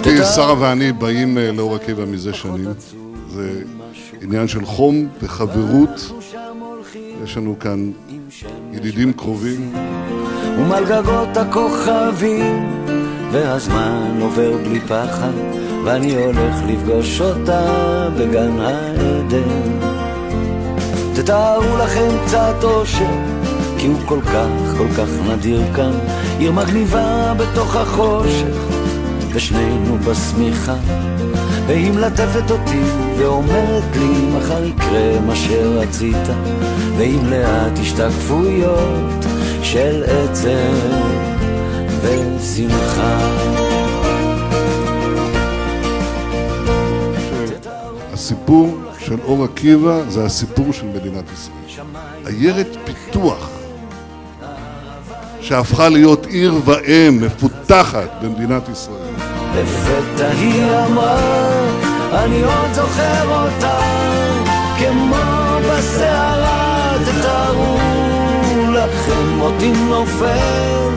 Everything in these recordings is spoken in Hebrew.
גברתי, שרה ואני באים לאור עקיבא מזה שנים. זה עניין של חום וחברות. יש לנו כאן ידידים קרובים. ומעל גגות הכוכבים, והזמן עובר בלי פחד, ואני הולך לפגוש אותה בגן העדן. תתארו לכם קצת אושר, כי הוא כל כך נדיר כאן. עיר מגניבה בתוך החושך, ושנינו בסמיכה, והיא מלטפת אותי ואומרת לי מחר יקרה מה שרצית, ועם לאט השתקפויות של עצב ושמחה. הסיפור של אור עקיבא זה הסיפור של מדינת ישראל. עיירת פיתוח שהפכה להיות עיר ואם מפותחת במדינת ישראל. לפתע היא אמרה, אני עוד זוכר אותה, כמו בסערה. תתארו לכם אותי נופל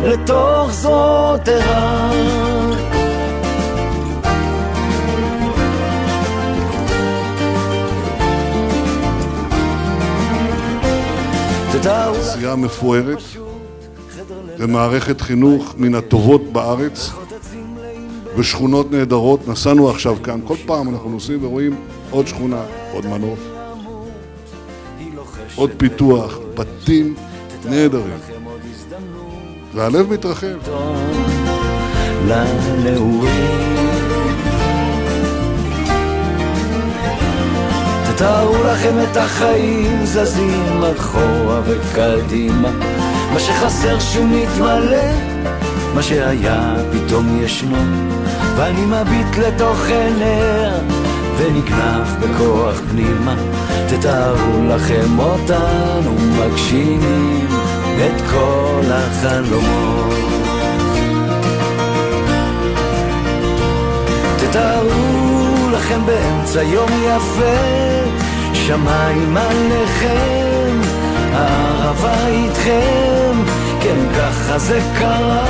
לתוך זרועות ערה. עשייה מפוארת ומערכת חינוך מן הטובות בארץ ושכונות נהדרות. נסענו עכשיו כאן, כל פעם אנחנו נוסעים ורואים עוד שכונה, עוד מנוף, עוד פיתוח, בתים נהדרים, והלב מתרחב. תתארו לכם את החיים זזים אחורה וקדימה, מה שחסר שהוא מתמלא, מה שהיה פתאום ישנו, ואני מביט לתוך עיניה ונגנב בכוח פנימה. תתארו לכם אותנו מגשימים את כל החלומות. תתארו לכם באמצע יום יפה, שמיים עליכם, הערבה איתכם, כן ככה זה קרה.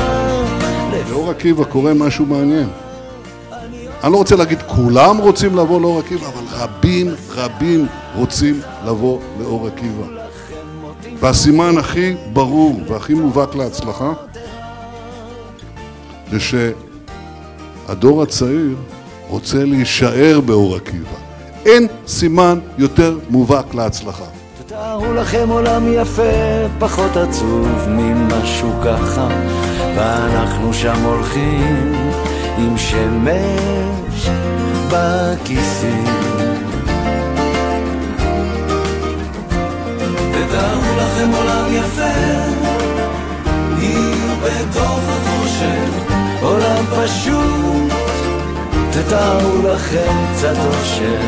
לאור עקיבא קורה משהו מעניין. אני לא רוצה להגיד כולם רוצים לבוא לאור עקיבא, אבל רבים רוצים לבוא לאור עקיבא. והסימן הכי ברור והכי מובהק להצלחה זה שהדור הצעיר רוצה להישאר באור עקיבא. אין סימן יותר מובהק להצלחה. תתארו לכם עולם יפה, פחות עצוב ממשהו ככה, ואנחנו שם הולכים עם שמש בכיסים. תתארו לכם עולם יפה, עיר בתוך החושך, עולם פשוט. תתארו לכם קצת אושר,